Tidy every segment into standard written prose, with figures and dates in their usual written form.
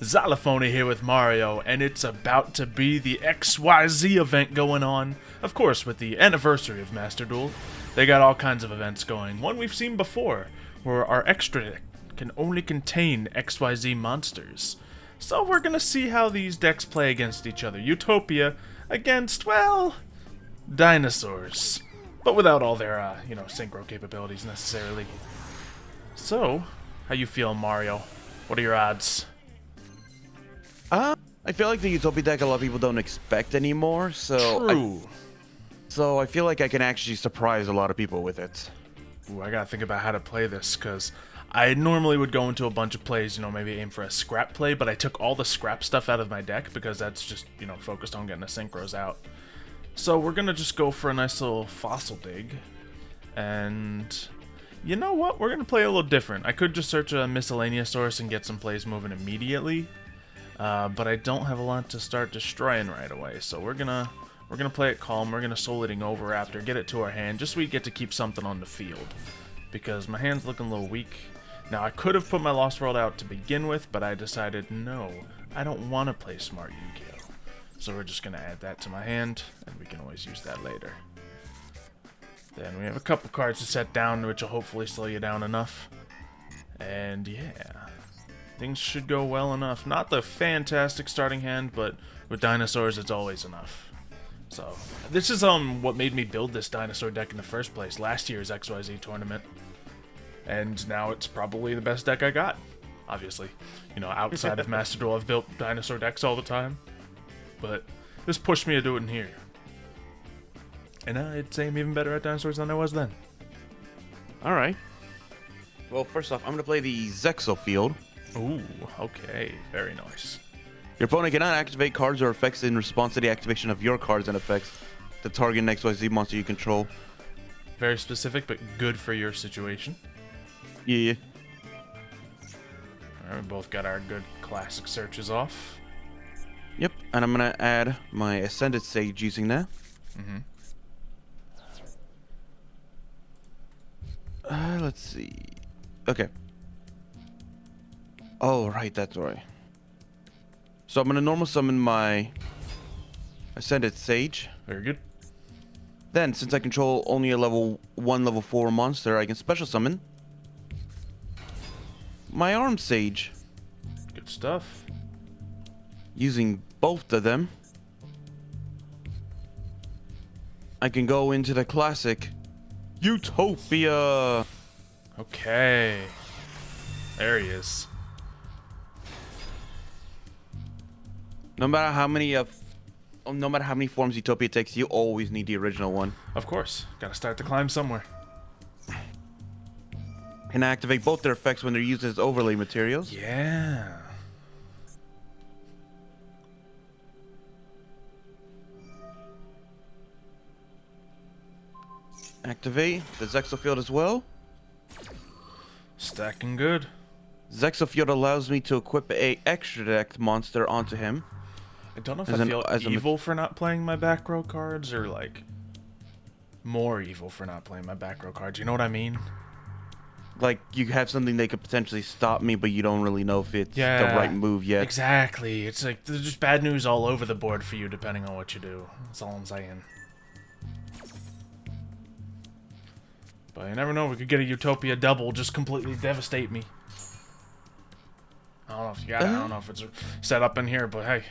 Xylophoney here with Mario, and it's about to be the XYZ event going on. Of course, with the anniversary of Master Duel, they got all kinds of events going. One we've seen before, where our extra deck can only contain XYZ monsters. So we're gonna see how these decks play against each other. Utopia against, well, dinosaurs. But without all their, synchro capabilities necessarily. So, how you feeling, Mario? What are your odds? I feel like the Utopia deck a lot of people don't expect anymore, True. So I feel like I can actually surprise a lot of people with it. Ooh, I gotta think about how to play this, because I normally would go into a bunch of plays, maybe aim for a scrap play, but I took all the scrap stuff out of my deck, because that's just, focused on getting the synchros out. So we're gonna just go for a nice little fossil dig, and you know what? We're gonna play a little different. I could just search a miscellaneous source and get some plays moving immediately, but I don't have a lot to start destroying right away, so we're gonna play it calm. We're gonna Soul Eating Over after, get it to our hand, just so we get to keep something on the field, because my hand's looking a little weak. Now I could have put my Lost World out to begin with, but I decided no, I don't want to play Smart Yu-Gi-Oh, so we're just gonna add that to my hand, and we can always use that later. Then we have a couple cards to set down, which will hopefully slow you down enough. And yeah, things should go well enough. Not the fantastic starting hand, but with dinosaurs, it's always enough. So this is what made me build this dinosaur deck in the first place, last year's XYZ tournament. And now it's probably the best deck I got. Obviously, outside of Master Duel, I've built dinosaur decks all the time. But this pushed me to do it in here. And I'd say I'm even better at dinosaurs than I was then. Alright. Well, first off, I'm going to play the Zexal field. Ooh, okay. Very nice. Your opponent cannot activate cards or effects in response to the activation of your cards and effects to target an XYZ monster you control. Very specific, but good for your situation. Yeah. Alright, we both got our good classic searches off. Yep, and I'm going to add my Ascended Sage using that. Mm-hmm. Let's see. Okay. Oh, right, that's right. So I'm going to normal summon my Ascended Sage. Very good. Then, since I control only a level 1, level 4 monster, I can special summon my Arm Sage. Good stuff. Using both of them, I can go into the classic Utopia. Okay. There he is. No matter how many forms Utopia takes, you always need the original one. Of course. Gotta start the climb somewhere. Can activate both their effects when they're used as overlay materials. Yeah. Activate the Zexal field as well. Stacking good. Zexal field allows me to equip a extra deck monster onto him. I don't know if I feel evil for not playing my back row cards, or like more evil for not playing my back row cards. You know what I mean? Like, you have something that could potentially stop me, but you don't really know if it's the right move yet. Exactly. It's like there's just bad news all over the board for you, depending on what you do. That's all I'm saying. But you never know. We could get a Utopia double, just completely devastate me. I don't know if you got it. I don't know if it's set up in here, but hey.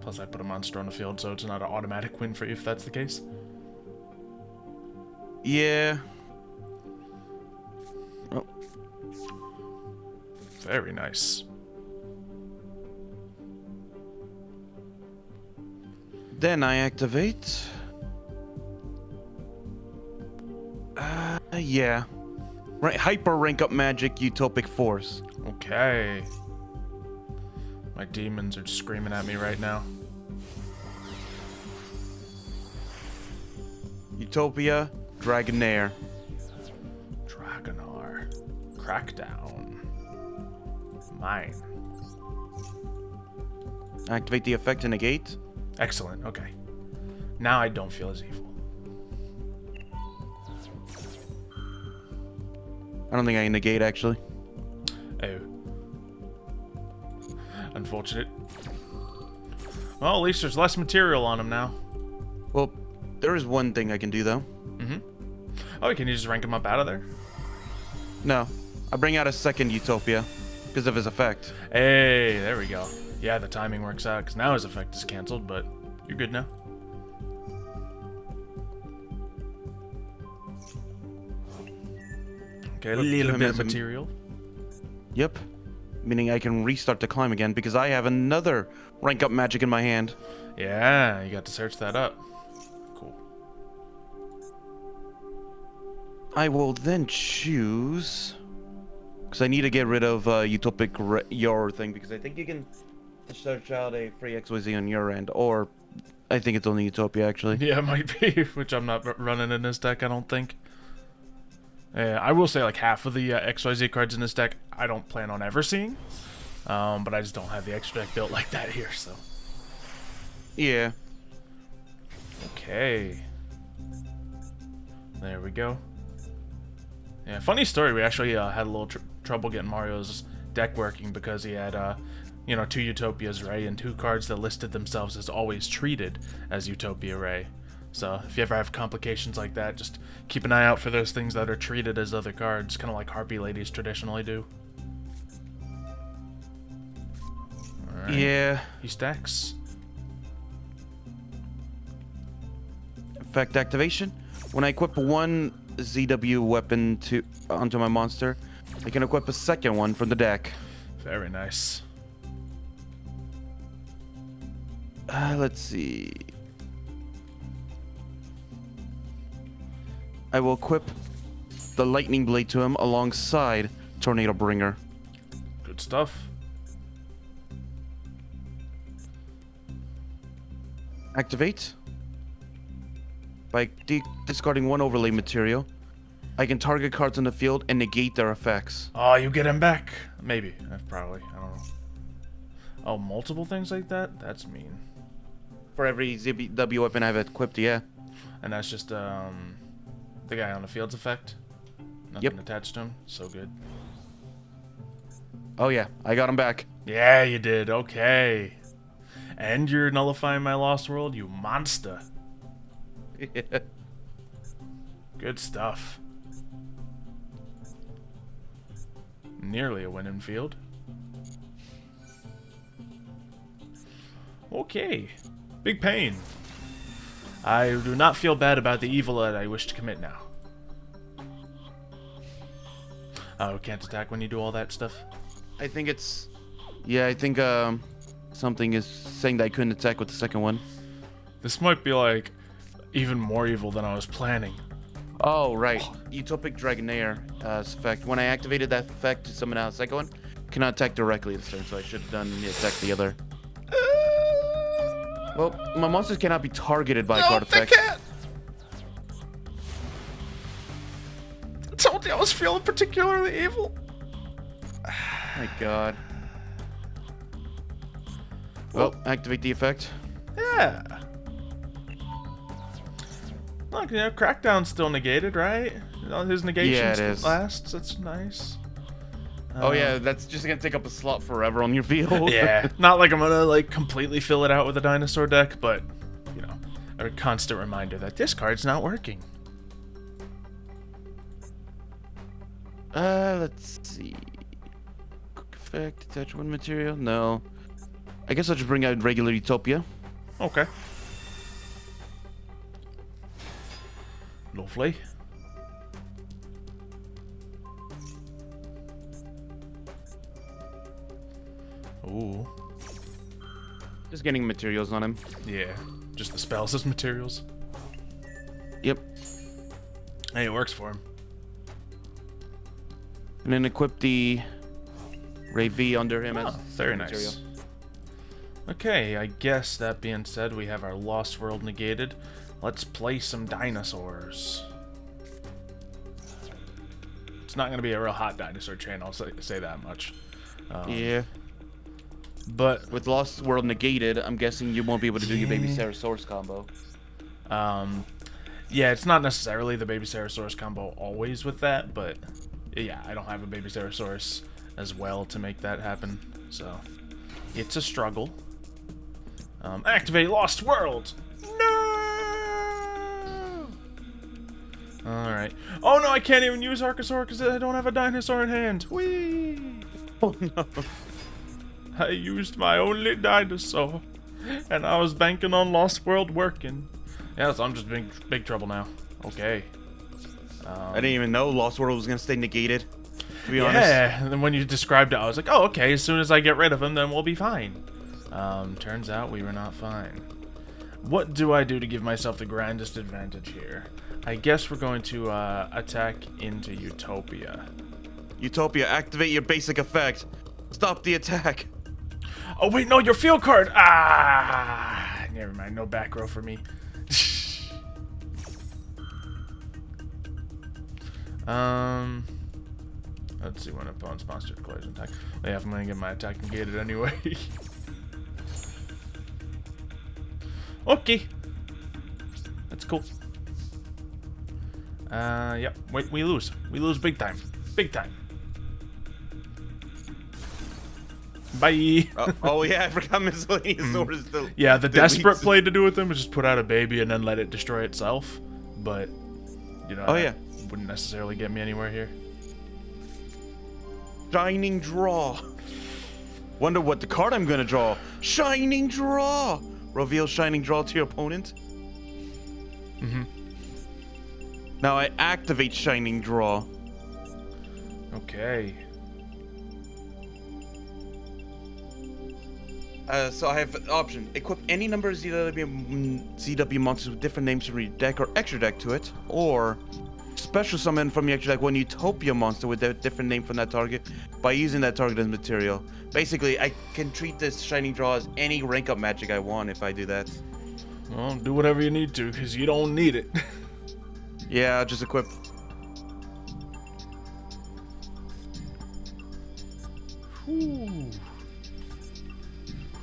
Plus, I put a monster on the field, so it's not an automatic win for you if that's the case. Yeah. Oh. Very nice. Then I activate. Yeah. Right, hyper rank up magic utopic force. Okay. My demons are screaming at me right now. Utopia Dragonair. Dragonar. Crackdown. Mine. Activate the effect to negate. Excellent, okay. Now I don't feel as evil. I don't think I can negate, actually. Oh, Unfortunate. Well, at least there's less material on him now. Well, there is one thing I can do though. Oh, can you just rank him up out of there? No, I bring out a second Utopia because of his effect. Hey, there we go. Yeah, the timing works out because now his effect is canceled, but you're good now. Okay, a little bit of material. Yep. Meaning I can restart the climb again because I have another rank up magic in my hand. Yeah, you got to search that up. Cool. I will then choose... Because I need to get rid of Utopic your thing because I think you can search out a free XYZ on your end. Or I think it's only Utopia actually. Yeah, it might be, which I'm not running in this deck, I don't think. I will say like half of the XYZ cards in this deck I don't plan on ever seeing. But I just don't have the extra deck built like that here, so. Yeah. Okay. There we go. Yeah, funny story. We actually had a little trouble getting Mario's deck working because he had, you know, 2 Utopias Ray and 2 cards that listed themselves as always treated as Utopia Ray. So if you ever have complications like that, just keep an eye out for those things that are treated as other cards, kind of like Harpy Ladies traditionally do. Alright. Yeah. He stacks. Effect activation. When I equip one ZW weapon onto my monster, I can equip a second one from the deck. Very nice. Let's see. I will equip the lightning blade to him alongside Tornado Bringer. Good stuff. Activate. By discarding one overlay material, I can target cards on the field and negate their effects. Oh, you get him back. Maybe. Probably. I don't know. Oh, multiple things like that? That's mean. For every ZW weapon I've equipped, yeah. And that's just the guy on the field's effect? Nothing attached to him? So good. Oh yeah, I got him back. Yeah, you did. Okay. And you're nullifying my Lost World, you monster. Yeah. Good stuff. Nearly a winning field. Okay. Big pain. I do not feel bad about the evil that I wish to commit now. Oh, can't attack when you do all that stuff? I think it's... Yeah, I think something is saying that I couldn't attack with the second one. This might be like even more evil than I was planning. Oh, right. Utopic Dragonair effect. When I activated that effect to summon out the second one, cannot attack directly this turn, so I should have done the attack the other. Well, my monsters cannot be targeted by card effects. They can't. I told you I was feeling particularly evil. My god. Well, activate the effect. Yeah. Look, you know, Crackdown's still negated, right? You know, his negation Yeah, it still is. lasts. That's nice. Oh yeah, that's just gonna take up a slot forever on your field. Yeah. Not like I'm gonna like completely fill it out with a dinosaur deck, but you know, a constant reminder that this card's not working. Let's see. Quick effect, attach one material. No. I guess I'll just bring out regular Utopia. Okay. Lovely. Ooh. Just getting materials on him. Yeah. Just the spells as materials. Yep. Hey, it works for him. And then equip the Ray V under him as very second nice. material. Okay, I guess that being said, we have our Lost World negated. Let's play some dinosaurs. It's not going to be a real hot dinosaur chain, I'll say that much. Yeah. But With Lost World negated, I'm guessing you won't be able to do your Baby Ceratosaurus combo. yeah, it's not necessarily the Baby Ceratosaurus combo always with that, but yeah, I don't have a Baby Ceratosaurus as well to make that happen, so... It's a struggle. Activate Lost World! No! Alright. Oh no, I can't even use Archosaur because I don't have a dinosaur in hand. Whee! Oh no. I used my only dinosaur, and I was banking on Lost World working. Yeah, so I'm just big trouble now. Okay. I didn't even know Lost World was gonna stay negated, to be honest. Yeah, and then when you described it, I was like, oh, okay, as soon as I get rid of him, then we'll be fine. Turns out we were not fine. What do I do to give myself the grandest advantage here? I guess we're going to attack into Utopia. Utopia, activate your basic effect. Stop the attack. Oh, wait, no, your field card! Ah! Never mind, no back row for me. Let's see when opponent's monster declares an attack. Yeah, if I'm gonna get my attack negated anyway. Okay. That's cool. Yep. Wait, we lose. We lose big time. Big time. Bye. Oh yeah, I forgot miscellaneous sword is still. Yeah, the desperate play to do with them is just put out a baby and then let it destroy itself. But, you know, oh yeah, wouldn't necessarily get me anywhere here. Shining Draw. Wonder what the card I'm gonna draw. Shining Draw. Reveal Shining Draw to your opponent. Mm-hmm. Now I activate Shining Draw. Okay. So I have an option. Equip any number of ZW monsters with different names from your deck or extra deck to it. Or special summon from your extra deck one Utopia monster with a different name from that target by using that target as material. Basically, I can treat this Shining Draw as any rank up magic I want if I do that. Well, do whatever you need to, because you don't need it. Yeah, I'll just equip. Whew.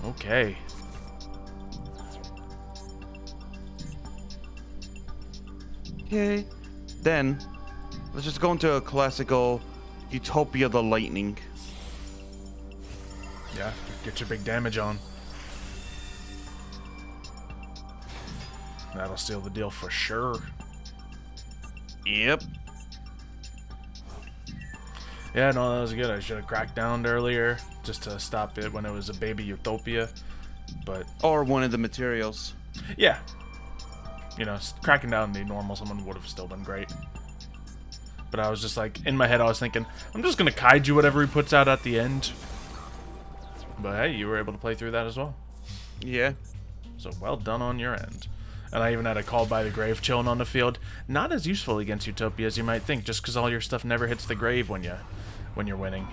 Okay. Okay. Then, let's just go into a classical Utopia the Lightning. Yeah, get your big damage on. That'll seal the deal for sure. Yep. Yeah, no, that was good. I should have cracked down earlier just to stop it when it was a baby Utopia. But Or one of the materials. yeah, you know, cracking down the normal summon would have still been great. But I was just like, in my head I was thinking, I'm just gonna Kaiju whatever he puts out at the end. But hey, you were able to play through that as well. Yeah. So well done on your end. And I even had a Call by the Grave chilling on the field. Not as useful against Utopia as you might think, just because all your stuff never hits the grave when you're winning.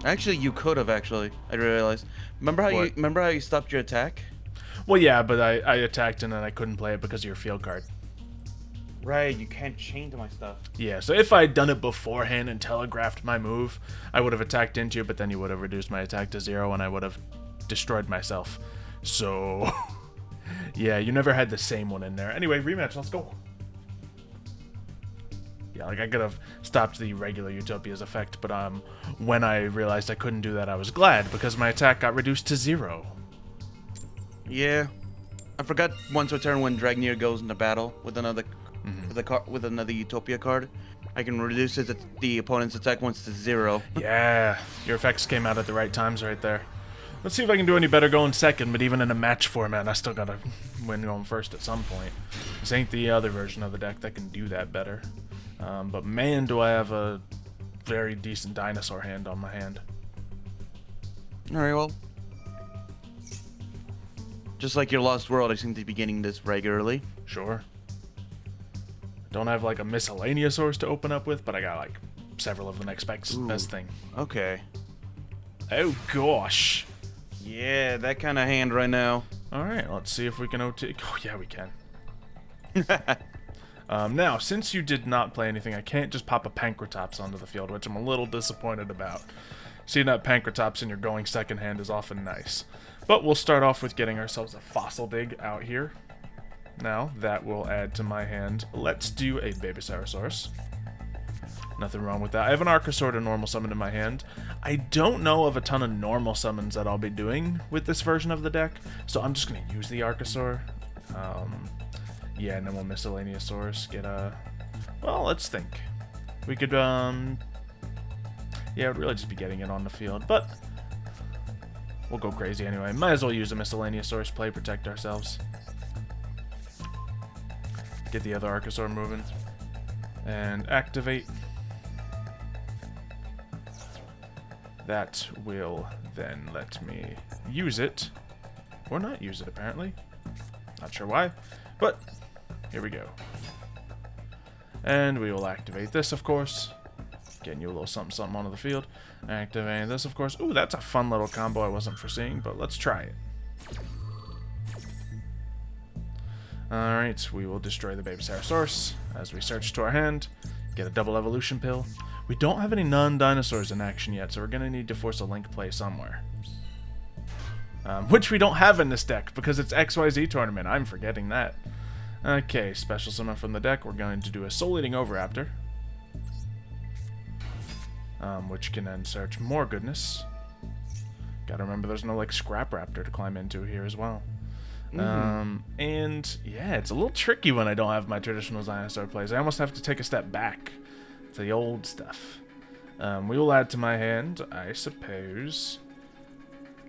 Actually, you could have. Actually, I realized. Remember how you stopped your attack? Well, yeah, but I attacked and then I couldn't play it because of your field card. Right. You can't chain to my stuff. Yeah, so if I had done it beforehand and telegraphed my move, I would have attacked into you, but then you would have reduced my attack to 0 and I would have destroyed myself. So, yeah, you never had the same one in there. Anyway, rematch, let's go. Yeah, like I could have stopped the regular Utopia's effect, but when I realized I couldn't do that, I was glad because my attack got reduced to 0. Yeah. I forgot once a turn when Dragnir goes into battle with another with another Utopia card, I can reduce the opponent's attack once to 0. Yeah, your effects came out at the right times right there. Let's see if I can do any better going second, but even in a match format, I still gotta win going first at some point. This ain't the other version of the deck that can do that better. But man, do I have a very decent dinosaur hand on my hand. Alright, well. Just like your Lost World, I seem to be getting this regularly. Sure. Don't have like a miscellaneous source to open up with, but I got like several of the next best thing. Okay. Oh gosh. Yeah, that kind of hand right now. Alright, let's see if we can OT. Oh yeah, we can. Now, since you did not play anything, I can't just pop a Pankratops onto the field, which I'm a little disappointed about. Seeing that Pankratops in your going second hand is often nice. But we'll start off with getting ourselves a Fossil Dig out here. Now, that will add to my hand. Let's do a Babysaurus. Nothing wrong with that. I have an Archosaur to normal summon in my hand. I don't know of a ton of normal summons that I'll be doing with this version of the deck, so I'm just going to use the Archosaur. Yeah, and then we'll Miscellaneousaurus get a... Well, let's think. We could, yeah, it would really just be getting it on the field, but we'll go crazy anyway. Might as well use a Miscellaneousaurus play, protect ourselves. Get the other Archosaur moving. And activate. That will then let me use it. Or not use it, apparently. Not sure why, but here we go. And we will activate this, of course. Getting you a little something something onto the field. Activating this, of course. Ooh, that's a fun little combo I wasn't foreseeing, but let's try it. Alright, we will destroy the Babysaurus as we search to our hand. Get a double evolution pill. We don't have any non-dinosaurs in action yet, so we're going to need to force a link play somewhere. Which we don't have in this deck, because it's XYZ tournament. I'm forgetting that. Okay, special summon from the deck. We're going to do a Soul Eating Oviraptor. Which can then search more goodness. Gotta remember there's no, like, Scrap Raptor to climb into here as well. And, yeah, it's a little tricky when I don't have my traditional dinosaur plays. I almost have to take a step back to the old stuff. We will add to my hand, I suppose.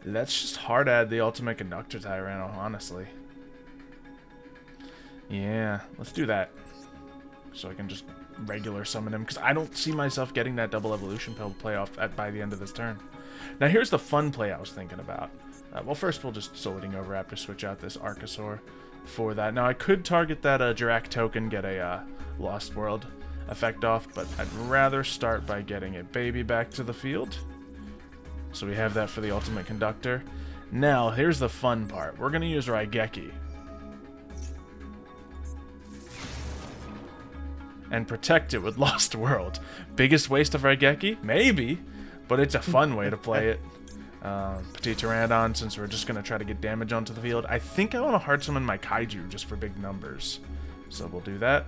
Let's just hard add the Ultimate Conductor Tyranno, honestly. Yeah, let's do that. So I can just regular summon him, because I don't see myself getting that double evolution pill play off by the end of this turn. Now here's the fun play I was thinking about. Well, first we'll just Soul Eating Oviraptor, switch out this Archosaur for that. Now I could target that Jirac token, get a Lost World effect off, but I'd rather start by getting a baby back to the field. So we have that for the Ultimate Conductor. Now, here's the fun part. We're going to use Raigeki. And protect it with Lost World. Biggest waste of Raigeki? Maybe. But it's a fun way to play it. Petit Pteranodon, since we're just going to try to get damage onto the field. I think I want to hard summon my Kaiju just for big numbers. So we'll do that.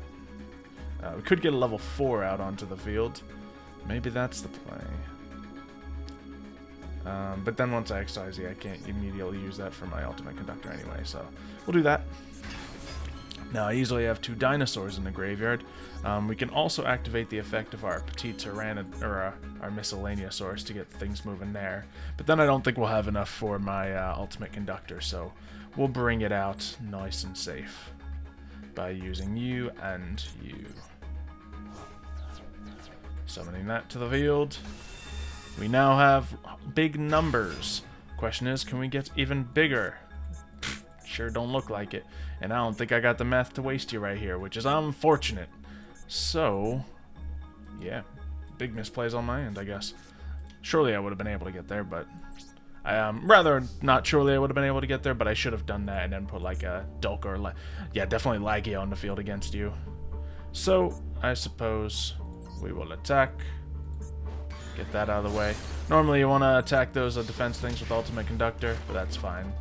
We could get a level 4 out onto the field. Maybe that's the play. But then once I XYZ, I can't immediately use that for my Ultimate Conductor anyway, so we'll do that. Now, I easily have 2 dinosaurs in the graveyard. We can also activate the effect of our Petit Pteranodon, or our Miscellaneousaurus to get things moving there. But then I don't think we'll have enough for my Ultimate Conductor, so we'll bring it out nice and safe by using you and you. Summoning that to the field. We now have big numbers. Question is, can we get even bigger? Sure don't look like it. And I don't think I got the math to waste you right here, which is unfortunate. So, yeah, big misplays on my end, I guess. Surely I would have been able to get there, but rather not surely I would have been able to get there, but I should have done that and then put like a Dulk or, yeah, definitely Laggy on the field against you. So, I suppose we will attack. Get that out of the way. Normally you want to attack those defense things with Ultimate Conductor, but that's fine.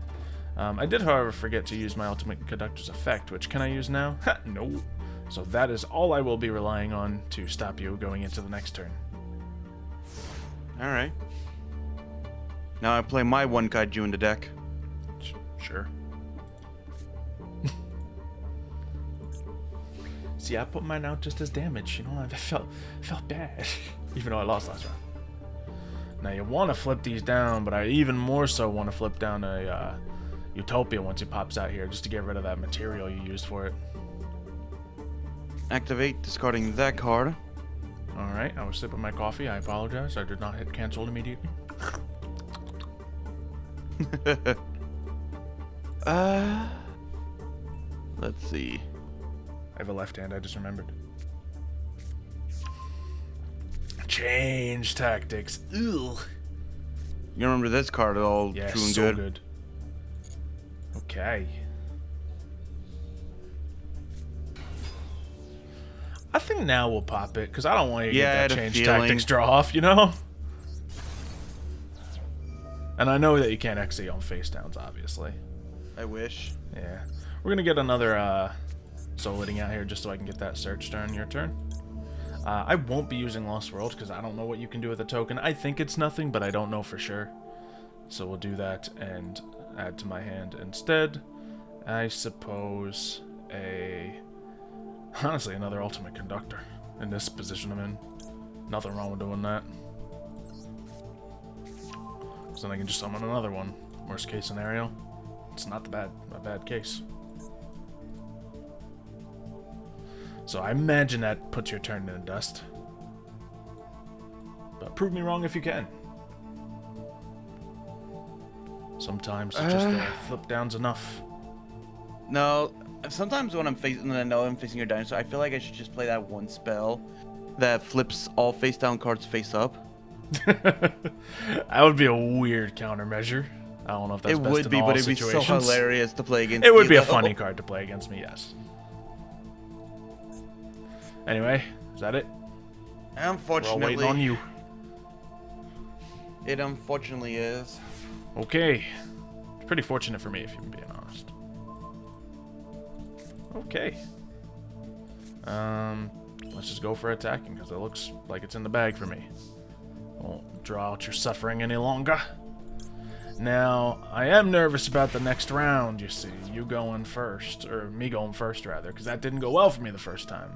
I did, however, forget to use my Ultimate Conductor's effect, which can I use now? Ha, no. So that is all I will be relying on to stop you going into the next turn. Alright. Now I play my one Kaiju in the deck. Sure. See, I put mine out just as damage, you know, I felt bad. Even though I lost last round. Now you want to flip these down, but I even more so want to flip down a Utopia once he pops out here, just to get rid of that material you used for it. Activate, discarding that card. Alright, I was sipping my coffee, I apologize. I did not hit cancel immediately. Let's see. I have a left hand, I just remembered. Change tactics. Ugh. You remember this card at all? Yeah, true and so good. Okay. I think now we'll pop it, because I don't want you to get that change tactics draw off, you know? And I know that you can't XE on face downs, obviously. I wish. Yeah. We're going to get another Soul Eating out here just so I can get that search turn, your turn. I won't be using Lost World because I don't know what you can do with a token. I think it's nothing, but I don't know for sure. So we'll do that and add to my hand instead. I suppose honestly, another Ultimate Conductor in this position I'm in. Nothing wrong with doing that. So then I can just summon another one. Worst case scenario, it's not a bad case. So I imagine that puts your turn in the dust. But prove me wrong if you can. Sometimes just flip down's enough. No, sometimes when I know I'm facing your dinosaur, I feel like I should just play that one spell that flips all face down cards face up. That would be a weird countermeasure. I don't know if that's it best would in be, all but it'd be situations. so hilarious to play against. It would be a though. funny card to play against me, yes. Anyway, is that it? Unfortunately, We're all waiting on you. It unfortunately is. Okay. It's pretty fortunate for me, if I'm being honest. Okay. Let's just go for attacking, because it looks like it's in the bag for me. Won't draw out your suffering any longer. Now, I am nervous about the next round, you see. You going first, or me going first, rather, because that didn't go well for me the first time.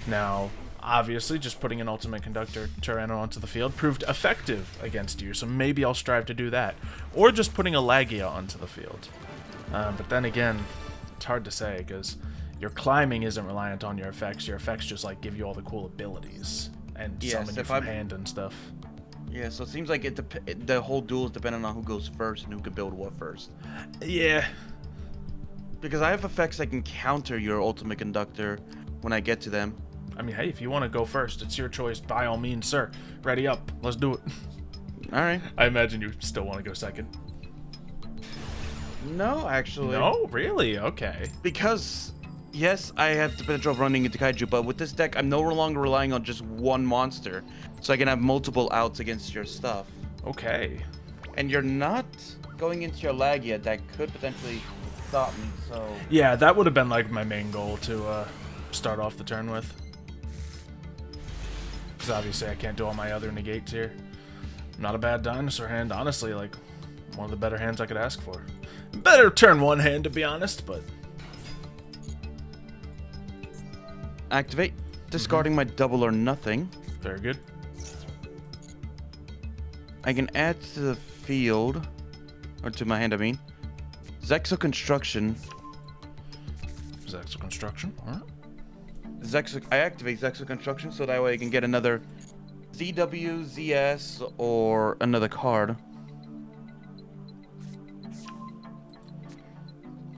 Now, obviously, just putting an Ultimate Conductor Tyranno onto the field proved effective against you, so maybe I'll strive to do that. Or just putting a Lagia onto the field. But then again, it's hard to say, because your climbing isn't reliant on your effects. Your effects just, like, give you all the cool abilities. And summon you from hand and stuff. Yeah, so it seems like the whole duel is dependent on who goes first and who can build what first. Yeah. Because I have effects that can counter your Ultimate Conductor when I get to them. I mean, hey, if you want to go first, it's your choice. By all means, sir. Ready up. Let's do it. Alright. I imagine you still want to go second. No, actually. No? Really? Okay. Because, yes, I have the potential of running into Kaiju, but with this deck, I'm no longer relying on just one monster. So I can have multiple outs against your stuff. Okay. And you're not going into your Lagia that could potentially stop me, so... Yeah, that would have been, like, my main goal to start off the turn with. Because obviously I can't do all my other negates here. Not a bad dinosaur hand, honestly, like, one of the better hands I could ask for. Better turn one hand, to be honest, but... Activate. Discarding my double or nothing. Very good. I can add to the field, or to my hand, I mean, Zexo Construction. Zexo Construction, alright. I activate Zexo Construction so that way I can get another ZW, ZS, or another card.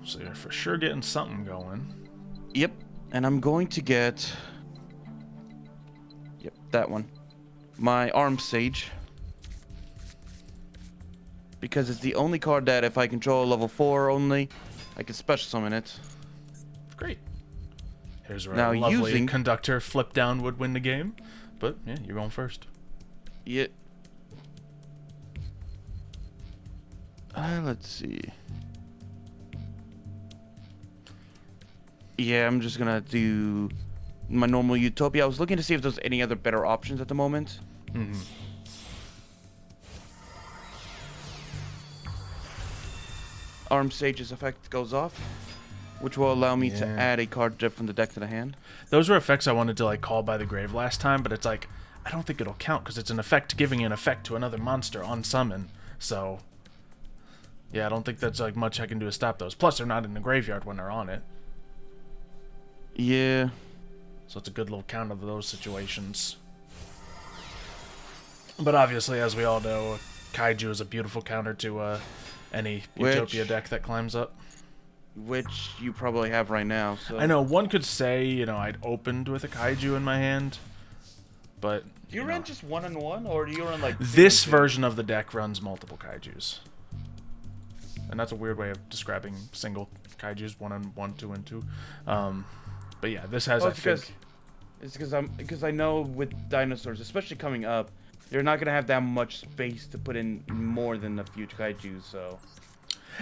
So you're for sure getting something going. Yep, and I'm going to get... Yep, that one. My Arm Sage. Because it's the only card that if I control level 4 only, I can special summon it. Great. Here's where Now, a lovely using... conductor flip down would win the game. But, yeah, you're going first. Yeah. Let's see. Yeah, I'm just gonna do my normal Utopia. I was looking to see if there's any other better options at the moment. Mm-hmm. Arm Sage's effect goes off, which will allow me to add a card from the deck to the hand. Those were effects I wanted to like call by the grave last time, but it's like I don't think it'll count because it's an effect giving an effect to another monster on summon. So yeah, I don't think that's like much I can do to stop those. Plus, they're not in the graveyard when they're on it. Yeah. So it's a good little counter to those situations. But obviously, as we all know, Kaiju is a beautiful counter to any Utopia deck that climbs up. Which you probably have right now. So. I know, one could say, you know, I'd opened with a Kaiju in my hand, but... Do you run just 1-on-1, or do you run like... This version of the deck runs multiple Kaijus. And that's a weird way of describing single Kaijus, 1-on-1, 2-and-2. But yeah, this has, I think... It's because I know with dinosaurs, especially coming up, you're not gonna have that much space to put in more than a few Kaijus, so...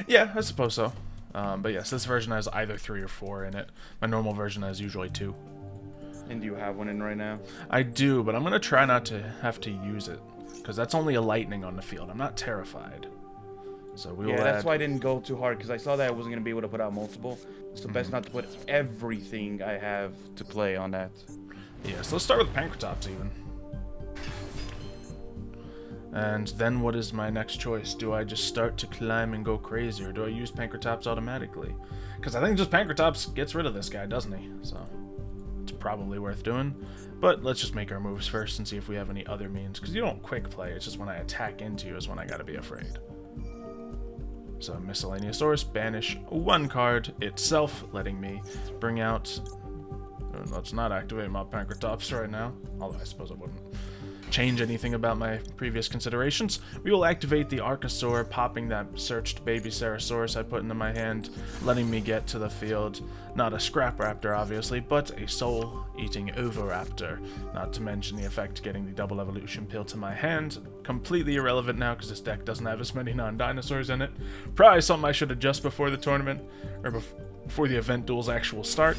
Yeah, I suppose so. But yes, this version has either 3 or 4 in it. My normal version has usually 2. And do you have one in right now? I do, but I'm going to try not to have to use it, because that's only a lightning on the field. I'm not terrified. So we will that's why I didn't go too hard, because I saw that I wasn't going to be able to put out multiple. So best not to put everything I have to play on that. Yeah, so let's start with Pancratops even. And then what is my next choice? Do I just start to climb and go crazy, or do I use Pancratops automatically? Because I think just Pancratops gets rid of this guy, doesn't he? So it's probably worth doing. But let's just make our moves first and see if we have any other means. Because you don't quick play, it's just when I attack into you is when I gotta be afraid. So Miscellaneousaurus, banish one card itself, letting me bring out... Let's not activate my Pancratops right now, although I suppose I wouldn't change anything about my previous considerations. We will activate the Archosaur, popping that searched baby Ceratosaurus I put into my hand, letting me get to the field. Not a Scrap Raptor, obviously, but a soul-eating Oviraptor. Not to mention the effect getting the double evolution pill to my hand. Completely irrelevant now because this deck doesn't have as many non-dinosaurs in it. Probably something I should adjust before the tournament, or before the event duel's actual start.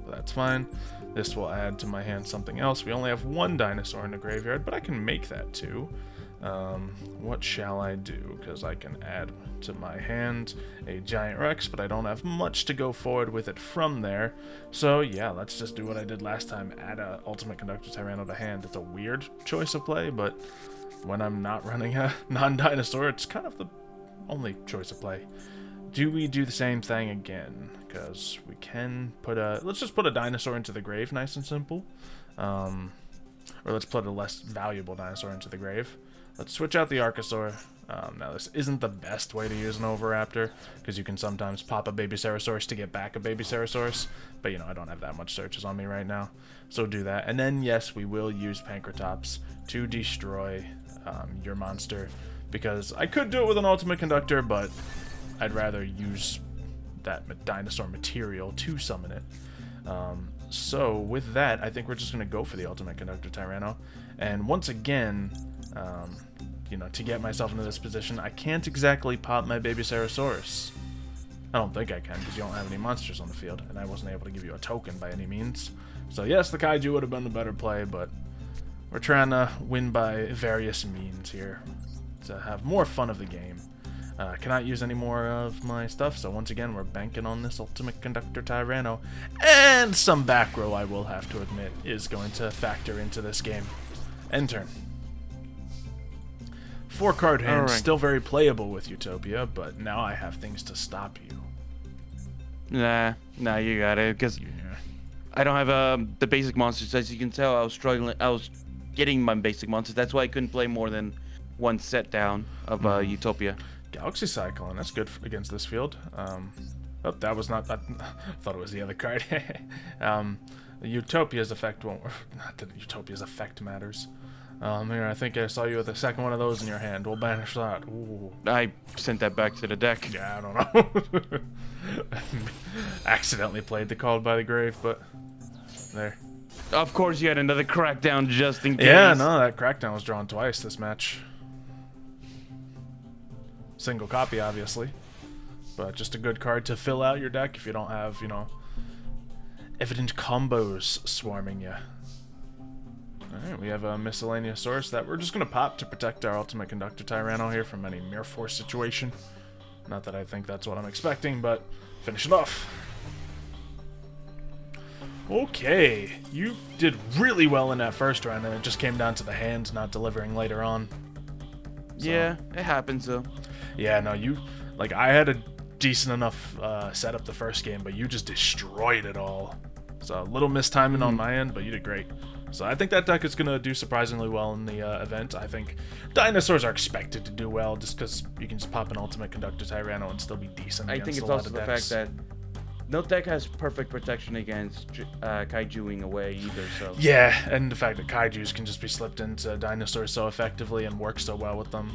But that's fine. This will add to my hand something else. We only have one dinosaur in the graveyard, but I can make that too. What shall I do? Because I can add to my hand a Giant Rex, but I don't have much to go forward with it from there. So yeah, let's just do what I did last time. Add a Ultimate Conductor Tyranno to hand. It's a weird choice of play, but when I'm not running a non-dinosaur, it's kind of the only choice of play. Do we do the same thing again? Because we can put a... Let's just put a dinosaur into the grave, nice and simple. Or let's put a less valuable dinosaur into the grave. Let's switch out the Archosaur. Now, this isn't the best way to use an Oviraptor, because you can sometimes pop a baby Ceratosaurus to get back a baby Ceratosaurus. But, you know, I don't have that much searches on me right now. So do that. And then, yes, we will use Pancratops to destroy your monster. Because I could do it with an Ultimate Conductor, but I'd rather use that dinosaur material to summon it. So with that, I think we're just going to go for the Ultimate Conductor Tyranno. And once again, you know, to get myself into this position, I can't exactly pop my baby Ceratosaurus. I don't think I can, because you don't have any monsters on the field, and I wasn't able to give you a token by any means. So yes, the Kaiju would have been the better play, but we're trying to win by various means here to have more fun of the game. Cannot use any more of my stuff, so once again, we're banking on this Ultimate Conductor Tyranno. And some back row, I will have to admit, is going to factor into this game. End turn. 4-card hand, still very playable with Utopia, but now I have things to stop you. Nah, you got it, because I don't have the basic monsters. As you can tell, I was struggling. I was getting my basic monsters. That's why I couldn't play more than one set down of Utopia. Galaxy Cyclone, that's good against this field. Oh, that was not... I thought it was the other card. Utopia's effect won't... Not that Utopia's effect matters. Here, I think I saw you with the second one of those in your hand. We'll banish that. Ooh. I sent that back to the deck. Yeah, I don't know. Accidentally played the Called by the Grave, but... There. Of course you had another Crackdown just in case. Yeah, no, that Crackdown was drawn twice this match. Single copy, obviously, but just a good card to fill out your deck if you don't have, you know, evident combos swarming you. Alright, we have a Miscellaneousaurus that we're just going to pop to protect our Ultimate Conductor Tyranno here from any Mirror Force situation. Not that I think that's what I'm expecting, but finish it off. Okay, you did really well in that first round, and it just came down to the hand not delivering later on. So. Yeah, it happens though. Yeah, no, you, like, I had a decent enough setup the first game, but you just destroyed it all. So, a little mistiming on my end, but you did great. So, I think that deck is going to do surprisingly well in the event. I think dinosaurs are expected to do well, just because you can just pop an Ultimate Conductor Tyranno and still be decent against I think it's a lot also of the decks. fact that no deck has perfect protection against Kaijuing away either, so... Yeah, and the fact that Kaijus can just be slipped into dinosaurs so effectively and work so well with them.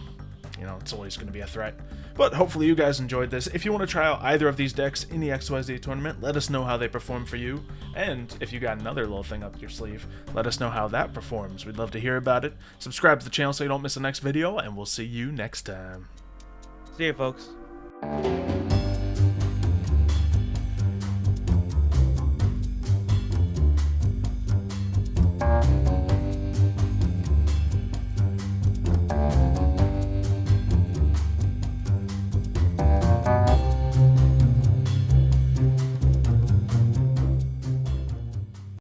You know, it's always going to be a threat. But hopefully you guys enjoyed this. If you want to try out either of these decks in the XYZ tournament, let us know how they perform for you. And if you got another little thing up your sleeve, let us know how that performs. We'd love to hear about it. Subscribe to the channel so you don't miss the next video, and we'll see you next time. See you, folks.